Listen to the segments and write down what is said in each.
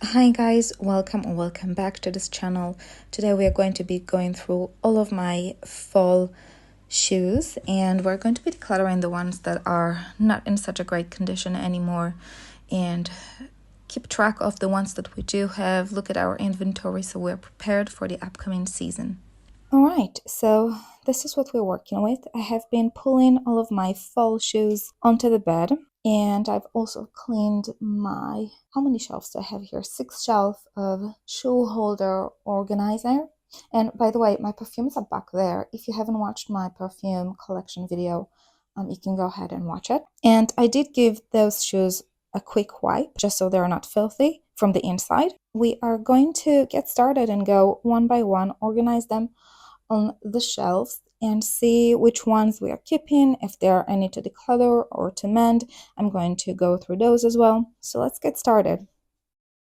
Hi guys, welcome or welcome back to this channel. Today we are going to be going through all of my fall shoes and we're going to be decluttering the ones that are not in such a great condition anymore and keep track of the ones that we do have, look at our inventory so we're prepared for the upcoming season. Alright, so this is what we're working with. I have been pulling all of my fall shoes onto the bed. And I've also cleaned how many shelves do I have here? 6 shelves of shoe holder organizer. And by the way, my perfumes are back there. If you haven't watched my perfume collection video, you can go ahead and watch it. And I did give those shoes a quick wipe just so they're not filthy from the inside. We are going to get started and go one by one, organize them on the shelves and see which ones we are keeping, if there are any to declutter or to mend. I'm going to go through those as well. So let's get started.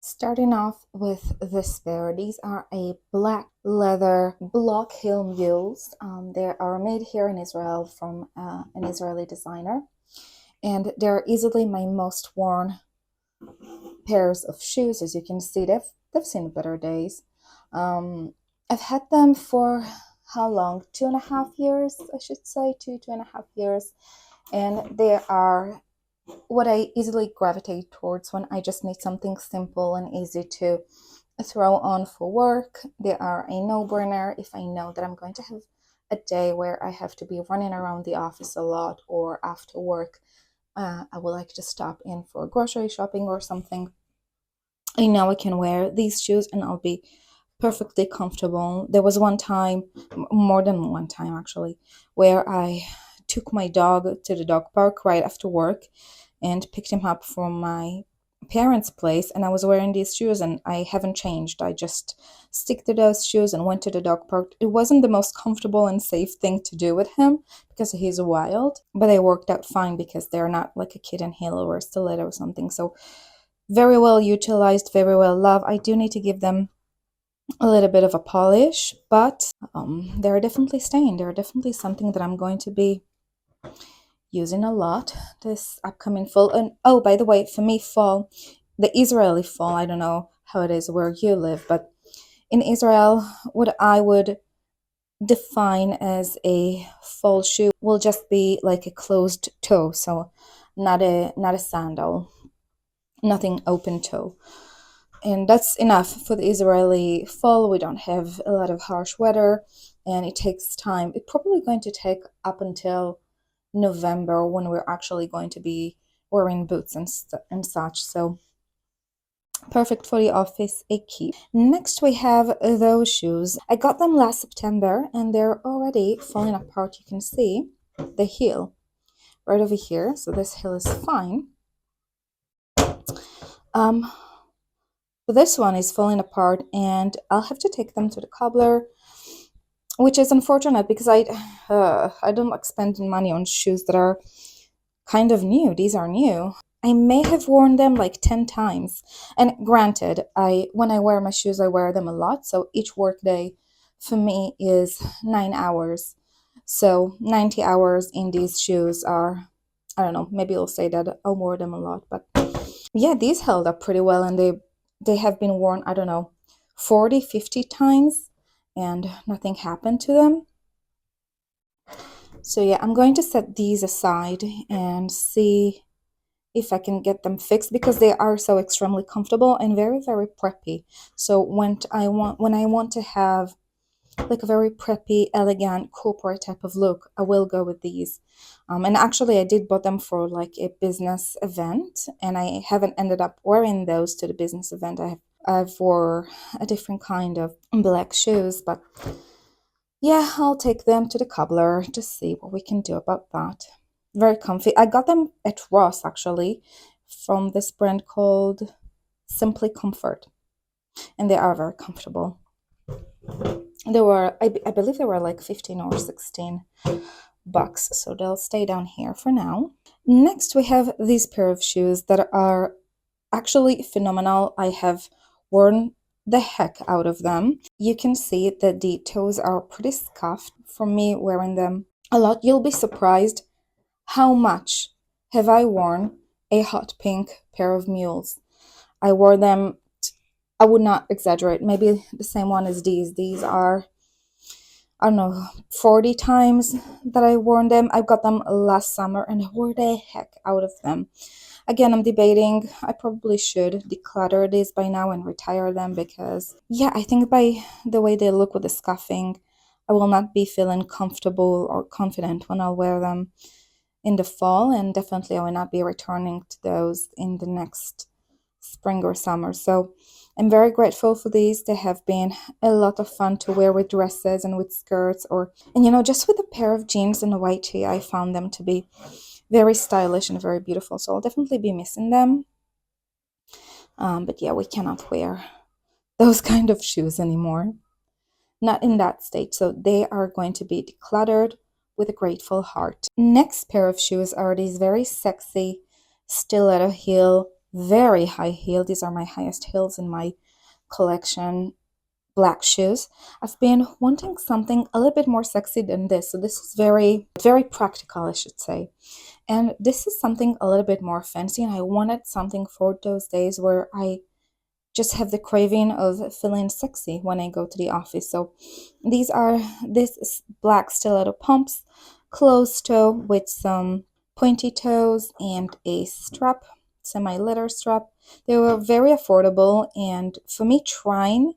Starting off with this pair. These are a black leather block heel mules. They are made here in Israel from an Israeli designer. And they're easily my most worn pairs of shoes. As you can see, they've seen better days. I've had them for how long? 2.5 years, I should say, 2.5 years. And they are what I easily gravitate towards when I just need something simple and easy to throw on for work. They are a no-brainer if I know that I'm going to have a day where I have to be running around the office a lot or after work. I would like to stop in for grocery shopping or something. I know I can wear these shoes and I'll be perfectly comfortable. There was one time, more than one time actually, where I took my dog to the dog park right after work and picked him up from my parents' place, and I was wearing these shoes and I haven't changed. I just stick to those shoes and went to the dog park. It wasn't the most comfortable and safe thing to do with him because he's wild, but they worked out fine because they're not like a kitten heel or a stiletto or something. So very well utilized, very well loved. I do need to give them a little bit of a polish, but they're definitely staying. They're definitely something that I'm going to be using a lot this upcoming fall. And oh, by the way, for me, fall, the Israeli fall, I don't know how it is where you live, but in Israel, what I would define as a fall shoe will just be like a closed toe, so not a sandal, nothing open toe. And that's enough for the Israeli fall. We don't have a lot of harsh weather and it takes time. It's probably going to take up until November when we're actually going to be wearing boots and such. So perfect for the office, a key. Next we have those shoes. I got them last September and they're already falling apart. You can see the heel right over here. So this heel is fine. But this one is falling apart and I'll have to take them to the cobbler, which is unfortunate because I don't like spending money on shoes that are kind of new. These are new. I may have worn them like 10 times. And granted, when I wear my shoes, I wear them a lot. So each work day for me is 9 hours. So 90 hours in these shoes are, I don't know, maybe I'll say that I'll wear them a lot. But yeah, these held up pretty well and they have been worn, I don't know, 40, 50 times and nothing happened to them. So yeah, I'm going to set these aside and see if I can get them fixed because they are so extremely comfortable and very, very preppy. So when I want to have like a very preppy, elegant, corporate type of look, I will go with these. And actually, I did bought them for like a business event, and I haven't ended up wearing those to the business event. I've wore a different kind of black shoes, but yeah, I'll take them to the cobbler to see what we can do about that. Very comfy. I got them at Ross actually from this brand called Simply Comfort, and they are very comfortable. They were, I believe they were like 15 or 16 bucks, so they'll stay down here for now. Next, we have these pair of shoes that are actually phenomenal. I have worn the heck out of them. You can see that the toes are pretty scuffed from me wearing them a lot. You'll be surprised how much have I worn a hot pink pair of mules. I wore them I would not exaggerate. Maybe the same one as these. These are, I don't know, 40 times that I worn them. I got them last summer and I wore the heck out of them. Again, I'm debating, I probably should declutter these by now and retire them because, yeah, I think by the way they look with the scuffing, I will not be feeling comfortable or confident when I'll wear them in the fall, and definitely I will not be returning to those in the next spring or summer. So I'm very grateful for these. They have been a lot of fun to wear with dresses and with skirts, or, and just with a pair of jeans and a white tee, I found them to be very stylish and very beautiful. So I'll definitely be missing them. But yeah, we cannot wear those kind of shoes anymore. Not in that state. So they are going to be decluttered with a grateful heart. Next pair of shoes are these very sexy stiletto heel, very high heel. These are my highest heels in my collection. Black shoes. I've been wanting something a little bit more sexy than this. So this is very, very practical, I should say. And this is something a little bit more fancy. And I wanted something for those days where I just have the craving of feeling sexy when I go to the office. So these are this black stiletto pumps, closed toe with some pointy toes and a strap, semi-leather strap. They were very affordable, and for me trying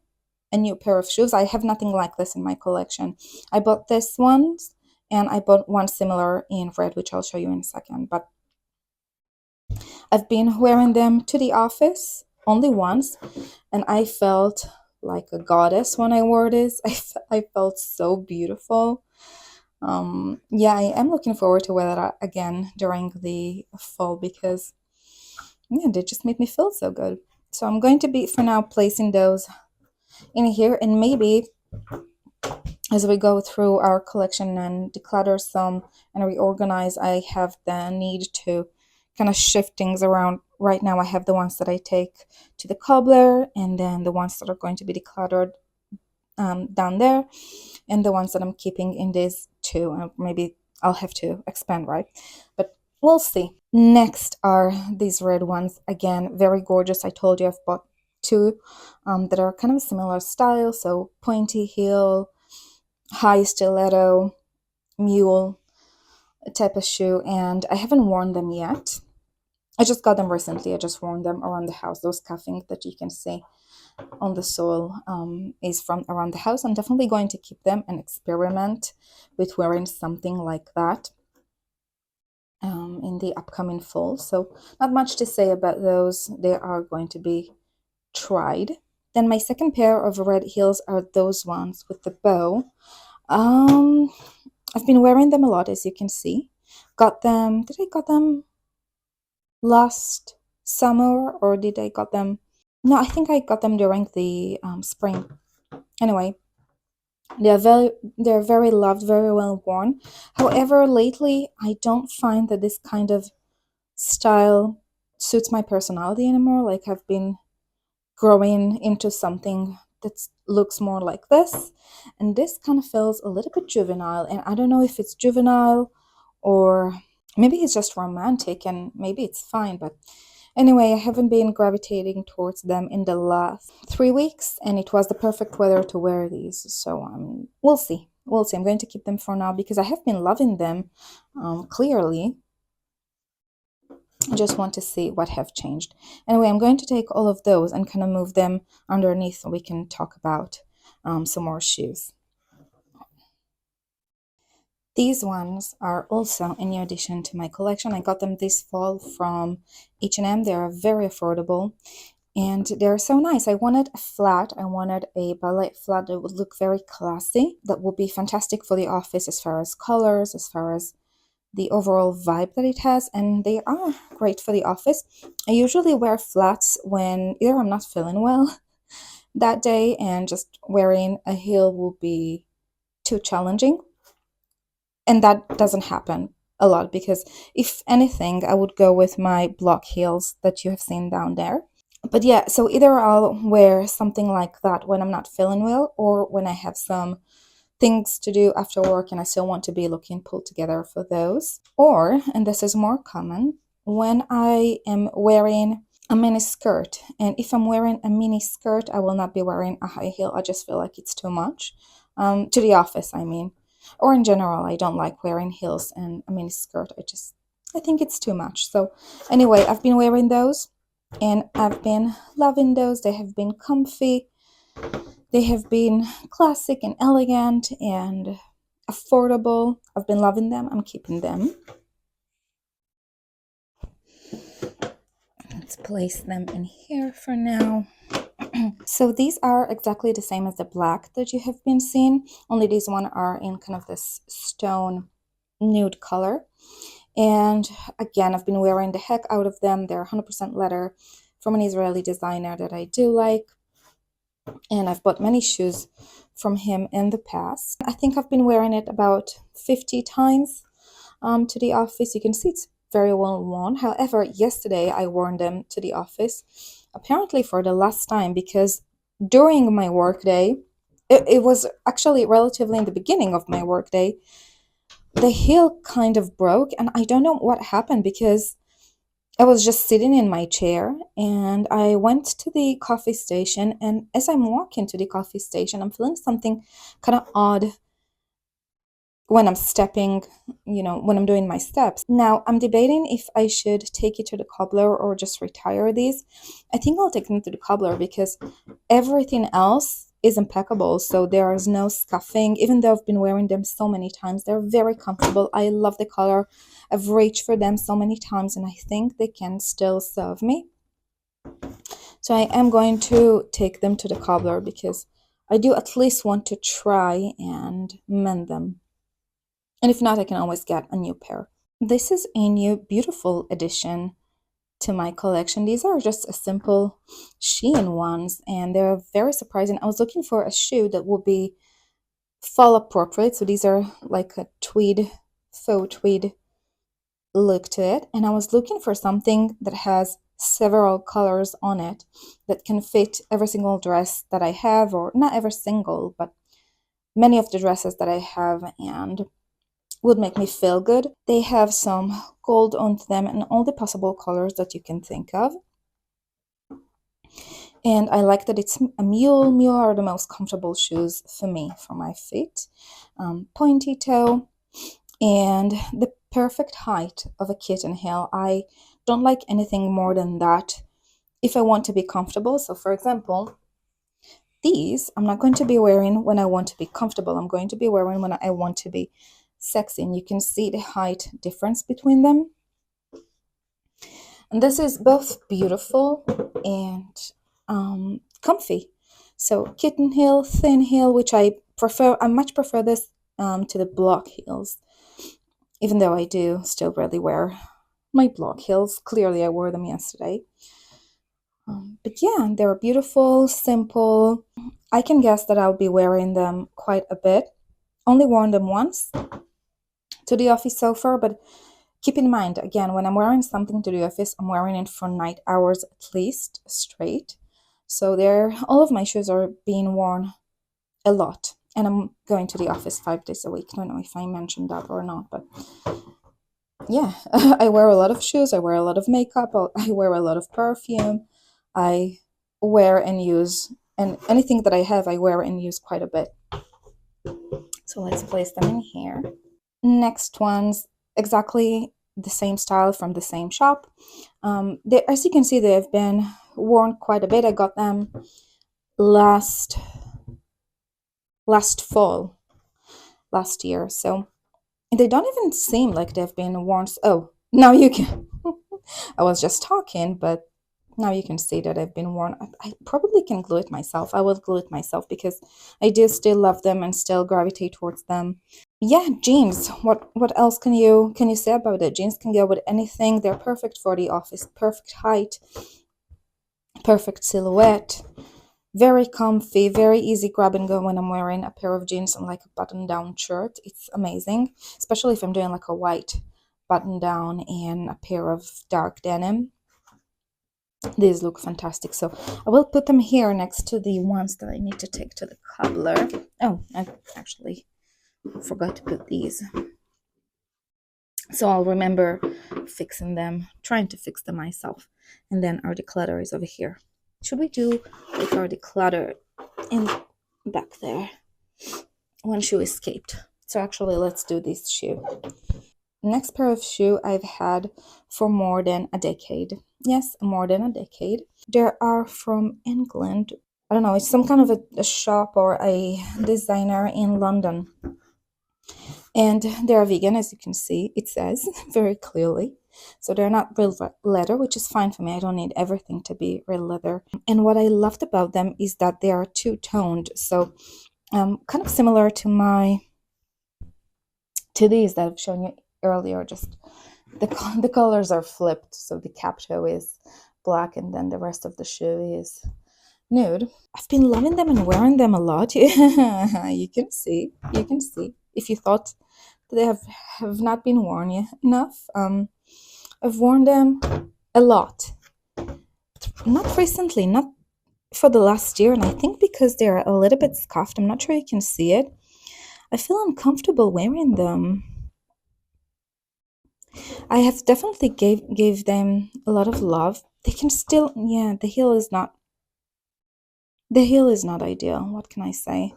a new pair of shoes, I have nothing like this in my collection. I bought this ones and I bought one similar in red, which I'll show you in a second. But I've been wearing them to the office only once, and I felt like a goddess when I wore this. I felt so beautiful. Yeah, I am looking forward to wear that again during the fall because, yeah, they just made me feel so good. So I'm going to be, for now, placing those in here, and maybe as we go through our collection and declutter some and reorganize, I have the need to kind of shift things around. Right now, I have the ones that I take to the cobbler, and then the ones that are going to be decluttered down there, and the ones that I'm keeping in this too. Maybe I'll have to expand, right? But we'll see. Next are these red ones. Again, very gorgeous. I told you I've bought two that are kind of a similar style. So pointy heel, high stiletto, mule type of shoe, and I haven't worn them yet. I just got them recently. I just worn them around the house. Those cuffing that you can see on the sole is from around the house. I'm definitely going to keep them and experiment with wearing something like that in the upcoming fall. So not much to say about those. They are going to be tried. Then my second pair of red heels are those ones with the bow. Um, I've been wearing them a lot, as you can see. Got them, did I got them last summer, or did I got them? No, I think I got them during the spring. Anyway, they're very loved, very well worn. However, lately I don't find that this kind of style suits my personality anymore. Like I've been growing into something that looks more like this, and this kind of feels a little bit juvenile, and I don't know if it's juvenile or maybe it's just romantic, and maybe it's fine. But anyway, I haven't been gravitating towards them in the last 3 weeks, and it was the perfect weather to wear these. So we'll see. We'll see. I'm going to keep them for now because I have been loving them. Clearly, I just want to see what have changed. Anyway, I'm going to take all of those and kind of move them underneath so we can talk about some more shoes. These ones are also a new addition to my collection. I got them this fall from H&M. They are very affordable and they're so nice. I wanted a flat. I wanted a ballet flat that would look very classy. That would be fantastic for the office as far as colors, as far as the overall vibe that it has, and they are great for the office. I usually wear flats when either I'm not feeling well that day and just wearing a heel will be too challenging. And that doesn't happen a lot because if anything, I would go with my block heels that you have seen down there. But yeah, so either I'll wear something like that when I'm not feeling well or when I have some things to do after work and I still want to be looking pulled together for those. Or, and this is more common, when I am wearing a mini skirt. And if I'm wearing a mini skirt, I will not be wearing a high heel. I just feel like it's too much. To the office, I mean. Or in general, I don't like wearing heels and a mini skirt. I think it's too much. So anyway, I've been wearing those and I've been loving those. They have been comfy. They have been classic and elegant and affordable. I've been loving them. I'm keeping them. Let's place them in here for now. So these are exactly the same as the black that you have been seeing, only these one are in kind of this stone nude color. And again, I've been wearing the heck out of them. They're 100% leather from an Israeli designer that I do like. And I've bought many shoes from him in the past. I think I've been wearing it about 50 times to the office. You can see it's very well worn. However, yesterday I wore them to the office, apparently for the last time, because during my workday, it was actually relatively in the beginning of my workday, the heel kind of broke, and I don't know what happened because I was just sitting in my chair and I went to the coffee station. And as I'm walking to the coffee station, I'm feeling something kind of odd when I'm stepping, when I'm doing my steps. Now, I'm debating if I should take it to the cobbler or just retire these. I think I'll take them to the cobbler because everything else is impeccable. So there is no scuffing, even though I've been wearing them so many times. They're very comfortable. I love the color. I've reached for them so many times and I think they can still serve me. So I am going to take them to the cobbler because I do at least want to try and mend them. And if not, I can always get a new pair. This is a new beautiful addition to my collection. These are just a simple Shein ones and they're very surprising. I was looking for a shoe that would be fall appropriate. So these are like a faux tweed look to it. And I was looking for something that has several colors on it that can fit every single dress that I have, or not every single, but many of the dresses that I have, and would make me feel good. They have some gold onto them and all the possible colors that you can think of. And I like that it's a mule. Mule are the most comfortable shoes for me, for my feet. Pointy toe and the perfect height of a kitten heel. I don't like anything more than that if I want to be comfortable. So for example, these I'm not going to be wearing when I want to be comfortable. I'm going to be wearing when I want to be sexy. And you can see the height difference between them. And this is both beautiful and comfy. So kitten heel, thin heel, which I prefer. I much prefer this to the block heels, even though I do still rarely wear my block heels. Clearly, I wore them yesterday. But yeah, they're beautiful, simple. I can guess that I'll be wearing them quite a bit. Only worn them once to the office so far, but keep in mind, again, when I'm wearing something to the office, I'm wearing it for night hours at least straight. So all of my shoes are being worn a lot. And I'm going to the office 5 days a week. I don't know if I mentioned that or not, but yeah, I wear a lot of shoes. I wear a lot of makeup. I wear a lot of perfume. I wear and use, and anything that I have, I wear and use quite a bit. So let's place them in here. Next ones, exactly the same style from the same shop. As you can see, they've been worn quite a bit. I got them last fall, last year. So they don't even seem like they've been worn. Oh, now you can. I was just talking, but now you can see that I've been worn. I probably can glue it myself. I will glue it myself because I do still love them and still gravitate towards them. Yeah, jeans. What else can you say about it? Jeans can go with anything. They're perfect for the office. Perfect height, perfect silhouette. Very comfy, very easy grab and go when I'm wearing a pair of jeans and like a button-down shirt. It's amazing, especially if I'm doing like a white button-down and a pair of dark denim. These look fantastic. So I will put them here next to the ones that I need to take to the cobbler. Oh, I actually forgot to put these So I'll remember fixing them, trying to fix them myself. And then our declutter is over here. Should we do like our declutter in back there? One shoe escaped. So actually, let's do this shoe. Next pair of shoe I've had for more than a decade. Yes, more than a decade. They are from England. I don't know, it's some kind of a shop or a designer in London. And they're vegan, as you can see, it says very clearly. So they're not real leather, which is fine for me. I don't need everything to be real leather. And what I loved about them is that they are two-toned. So kind of similar to these that I've shown you earlier. Just the colors are flipped. So the cap toe is black and then the rest of the shoe is nude. I've been loving them and wearing them a lot. You can see. You can see. If you thought they have not been worn enough, I've worn them a lot. Not recently, not for the last year, and I think because they're a little bit scuffed, I'm not sure you can see it. I feel uncomfortable wearing them. I have definitely gave them a lot of love. They can still, yeah, the heel is not ideal. What can I say?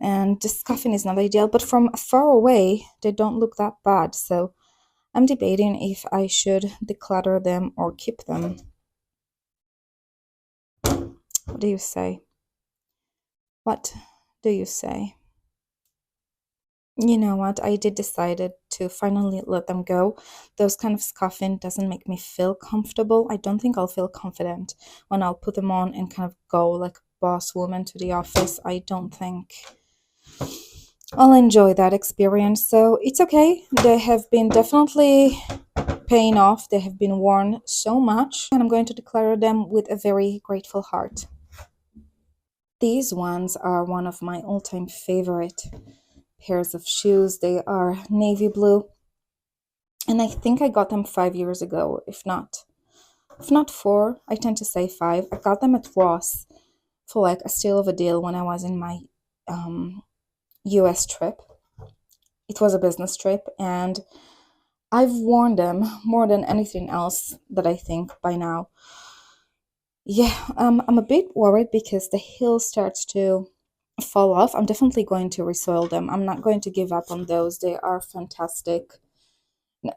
And the scuffing is not ideal, but from far away, they don't look that bad. So I'm debating if I should declutter them or keep them. What do you say? What do you say? You know what? I did decided to finally let them go. Those kind of scuffing doesn't make me feel comfortable. I don't think I'll feel confident when I'll put them on and kind of go like boss woman to the office. I don't think I'll enjoy that experience. So it's okay. They have been definitely paying off. They have been worn so much, and I'm going to declare them with a very grateful heart. These ones are one of my all-time favorite pairs of shoes. They are navy blue, and I think I got them 5 years ago, if not four. I tend to say five. I got them at Ross for like a steal of a deal when I was in my US trip. It was a business trip, and I've worn them more than anything else that I think by now. Yeah, I'm a bit worried because the heel starts to fall off. I'm definitely going to resoil them. I'm not going to give up on those. They are fantastic.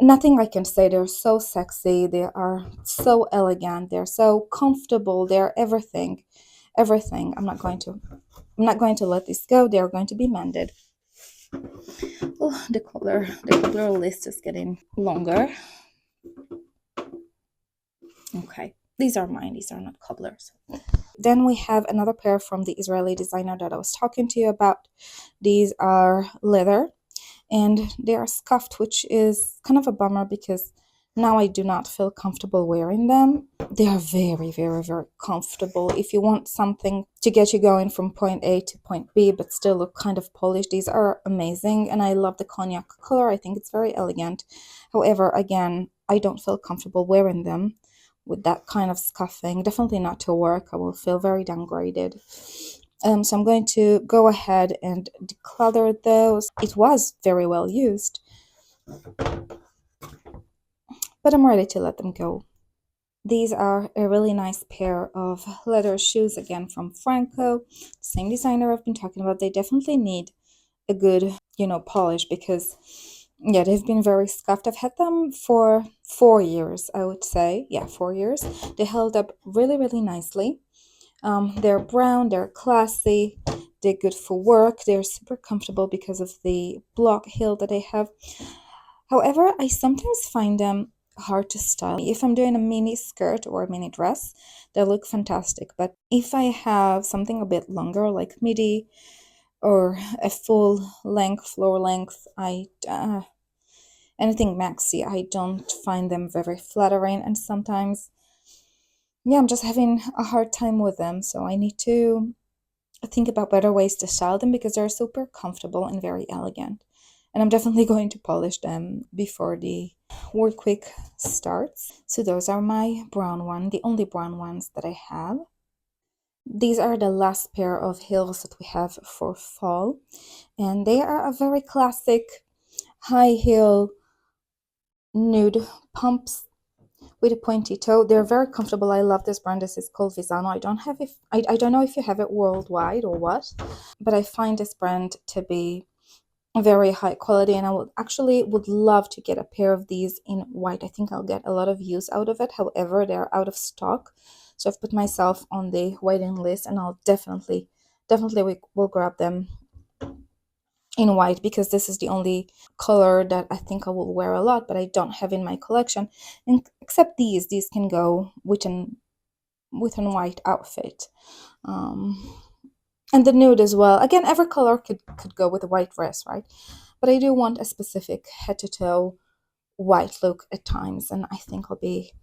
Nothing I can say. They're so sexy. They are so elegant. They're so comfortable. They're everything. Everything. I'm not going to let this go. They are going to be mended. Oh, the color list is getting longer. Okay. These are mine. These are not cobblers. Then we have another pair from the Israeli designer that I was talking to you about. These are leather and they are scuffed, which is kind of a bummer because now I do not feel comfortable wearing them. They are very, very, very comfortable. If you want something to get you going from point A to point B, but still look kind of polished, these are amazing. And I love the cognac color. I think it's very elegant. However, again, I don't feel comfortable wearing them with that kind of scuffing. Definitely not to work. I will feel very downgraded. So I'm going to go ahead and declutter those. It was very well used, but I'm ready to let them go. These are a really nice pair of leather shoes, again from Franco, same designer I've been talking about. They definitely need a good, polish because, yeah, they've been very scuffed. I've had them for 4 years, I would say. Yeah, 4 years. They held up really, really nicely. They're brown, they're classy, they're good for work, they're super comfortable because of the block heel that they have. However, I sometimes find them hard to style. If I'm doing a mini skirt or a mini dress, they look fantastic. But if I have something a bit longer, like midi or a full length, floor length, anything maxi, I don't find them very flattering. And sometimes, yeah, I'm just having a hard time with them. So I need to think about better ways to style them because they're super comfortable and very elegant. And I'm definitely going to polish them before the work week starts. So those are my brown one, the only brown ones that I have. These are the last pair of heels that we have for fall. And they are a very classic high heel nude pumps with a pointy toe. They're very comfortable. I love this brand. This is called Visano. I don't know if you have it worldwide or what, but I find this brand to be very high quality, and I would love to get a pair of these in white. I think I'll get a lot of use out of it. However, they're out of stock, so I've put myself on the waiting list, and I'll definitely we will grab them in white, because this is the only color that I think I will wear a lot, but I don't have in my collection. And except these can go with an white outfit. Um, and the nude as well. Again, every color could go with a white dress, right? But I do want a specific head to toe white look at times, and I think I'll be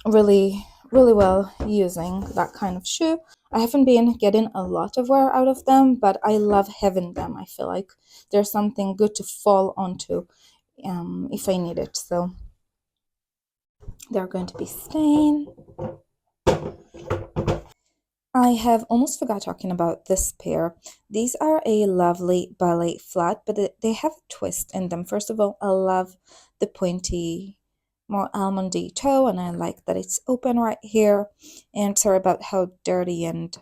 really well using that kind of shoe. I haven't been getting a lot of wear out of them, but I love having them. I feel like there's something good to fall onto if I need it. So they're going to be staying. I have almost forgot talking about this pair. These are a lovely ballet flat, but they have a twist in them. First of all, I love the pointy, more almondy toe, and I like that it's open right here. And sorry about how dirty and,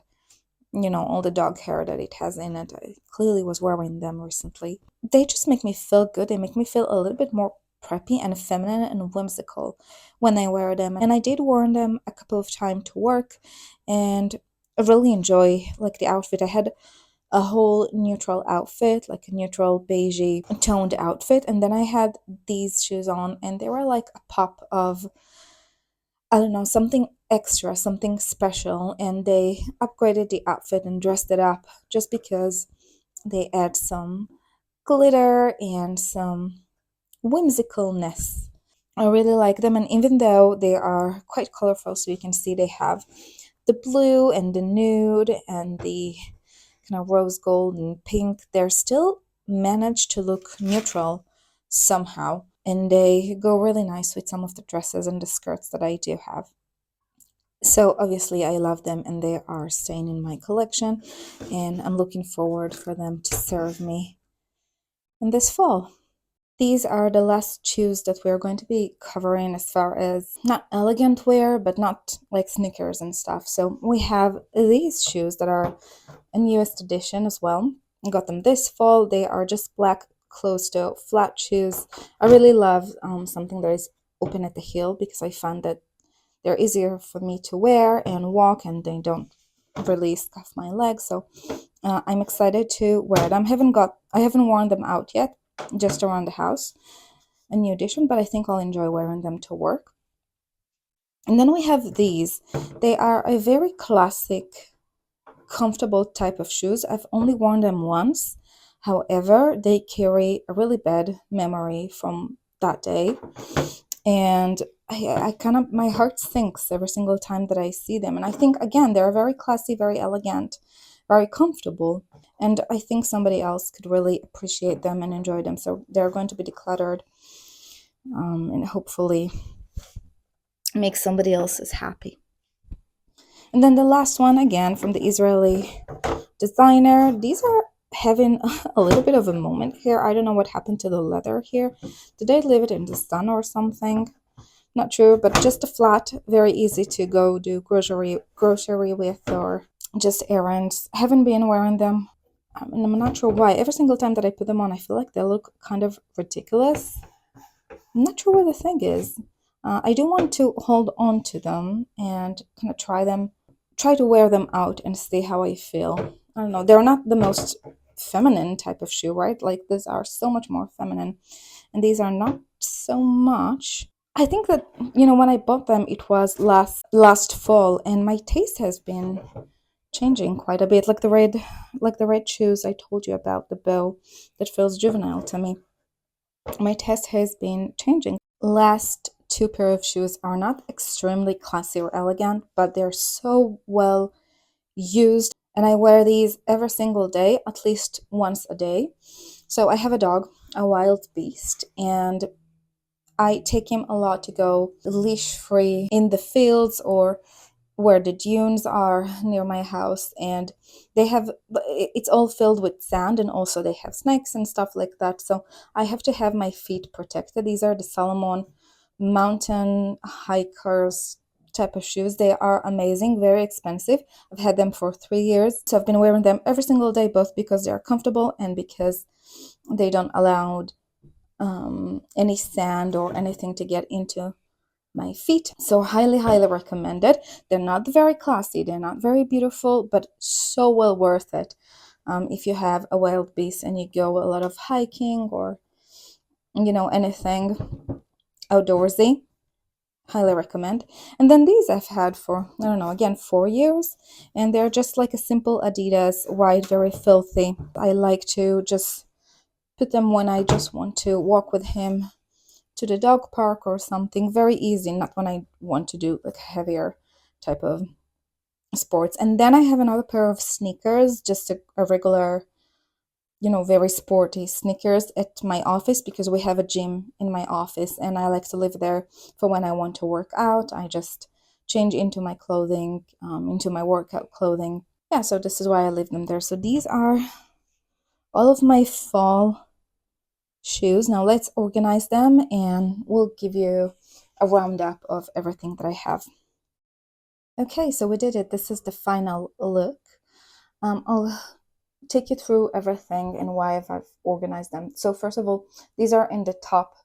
all the dog hair that it has in it. I clearly was wearing them recently. They just make me feel good. They make me feel a little bit more preppy and feminine and whimsical when I wear them. And I did wear them a couple of times to work, and I really enjoy like the outfit. I had a whole neutral outfit, like a neutral beigey toned outfit, and then I had these shoes on, and they were like a pop of, I don't know, something extra, something special, and they upgraded the outfit and dressed it up just because they add some glitter and some whimsicalness. I really like them, and even though they are quite colorful, so you can see they have the blue and the nude and the kind of rose gold and pink, they're still managed to look neutral somehow, and they go really nice with some of the dresses and the skirts that I do have. So obviously I love them, and they are staying in my collection, and I'm looking forward for them to serve me in this fall. These are the last shoes that we're going to be covering, as far as not elegant wear, but not like sneakers and stuff. So we have these shoes that are a newest edition as well. I got them this fall. They are just black closed-toe flat shoes. I really love something that is open at the heel, because I find that they're easier for me to wear and walk, and they don't really scuff my legs. So I'm excited to wear them. I haven't worn them out yet, just around the house, a new addition, but I think I'll enjoy wearing them to work. And then we have these. They are a very classic, comfortable type of shoes. I've only worn them once. However, they carry a really bad memory from that day. And I kind of, my heart sinks every single time that I see them. And I think, again, they're very classy, very elegant, very comfortable. And I think somebody else could really appreciate them and enjoy them. So they're going to be decluttered, and hopefully make somebody else's happy. And then the last one, again, from the Israeli designer. These are having a little bit of a moment here. I don't know what happened to the leather here. Did they leave it in the sun or something? Not sure, but just a flat, very easy to go do grocery with, or just errands. Haven't been wearing them, and I'm not sure why. Every single time that I put them on, I feel like they look kind of ridiculous. I'm not sure what the thing is. I do want to hold on to them and kind of try to wear them out and see how I feel. I don't know. They're not the most feminine type of shoe, right? Like these are so much more feminine, and these are not so much. I think that, when I bought them, it was last fall, and my taste has been changing quite a bit. Like the red shoes I told you about, the bow that feels juvenile to me. My taste has been changing. Last two pair of shoes are not extremely classy or elegant, but they're so well used, and I wear these every single day, at least once a day. So I have a dog, a wild beast, and I take him a lot to go leash free in the fields or where the dunes are near my house, and it's all filled with sand, and also they have snakes and stuff like that. So I have to have my feet protected. These are the Salomon mountain hikers type of shoes. They are amazing, very expensive. I've had them for 3 years, so I've been wearing them every single day, both because they're comfortable and because they don't allow any sand or anything to get into my feet. So highly, highly recommended. They're not very classy, they're not very beautiful, but so well worth it. If you have a wild beast and you go a lot of hiking or anything outdoorsy, highly recommend. And then these I've had for, I don't know, again, 4 years, and they're just like a simple Adidas, white, very filthy. I like to just put them when I just want to walk with him to the dog park or something. Very easy, not when I want to do like heavier type of sports. And then I have another pair of sneakers, just a regular, very sporty sneakers at my office, because we have a gym in my office and I like to live there for when I want to work out. I just change into my clothing, into my workout clothing. Yeah, so this is why I leave them there. So these are all of my fall shoes. Now let's organize them and we'll give you a roundup of everything that I have. Okay, so we did it. This is the final look. I'll take you through everything and why I've organized them. So first of all, these are in the top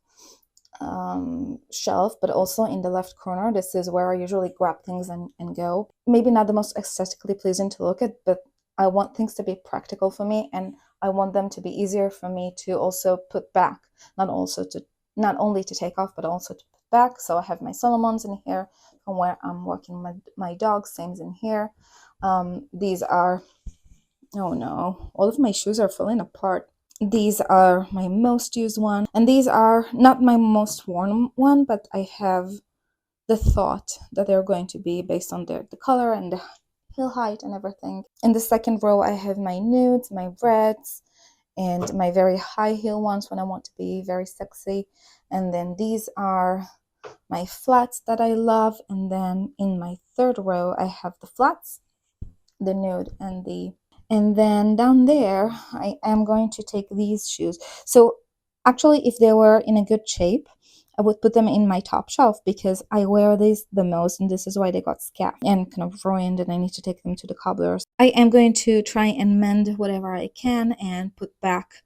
shelf, but also in the left corner. This is where I usually grab things and go. Maybe not the most aesthetically pleasing to look at, but I want things to be practical for me, and I want them to be easier for me to also put back, not only to take off, but also to put back. So I have my Solomons in here from where I'm walking my dog. Same's in here. These are, oh no, all of my shoes are falling apart. These are my most used one, and these are not my most worn one, but I have the thought that they're going to be based on the color and the heel height and everything. In the second row, I have my nudes, my reds, and my very high heel ones when I want to be very sexy. And then these are my flats that I love. And then in my third row, I have the flats, the nude, and then down there, I am going to take these shoes. So actually, if they were in a good shape, I would put them in my top shelf because I wear these the most, and this is why they got scabbed and kind of ruined, and I need to take them to the cobblers. I am going to try and mend whatever I can and put back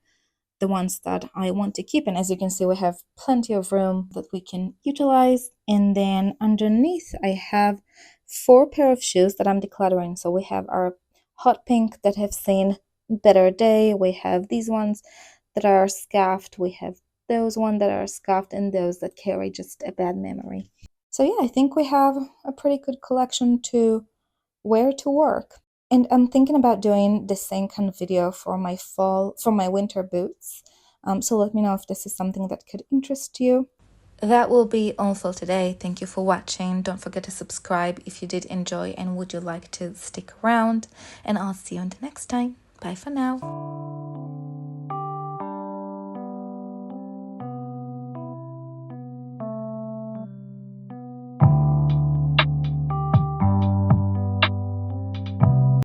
the ones that I want to keep. And as you can see, we have plenty of room that we can utilize. And then underneath, I have 4 pair of shoes that I'm decluttering. So we have our hot pink that have seen better day. We have these ones that are scuffed. We have those ones that are scuffed, and those that carry just a bad memory. So yeah, I think we have a pretty good collection to wear to work. And I'm thinking about doing the same kind of video for my winter boots. So let me know if this is something that could interest you. That will be all for today. Thank you for watching. Don't forget to subscribe if you did enjoy and would you like to stick around. And I'll see you on the next time. Bye for now.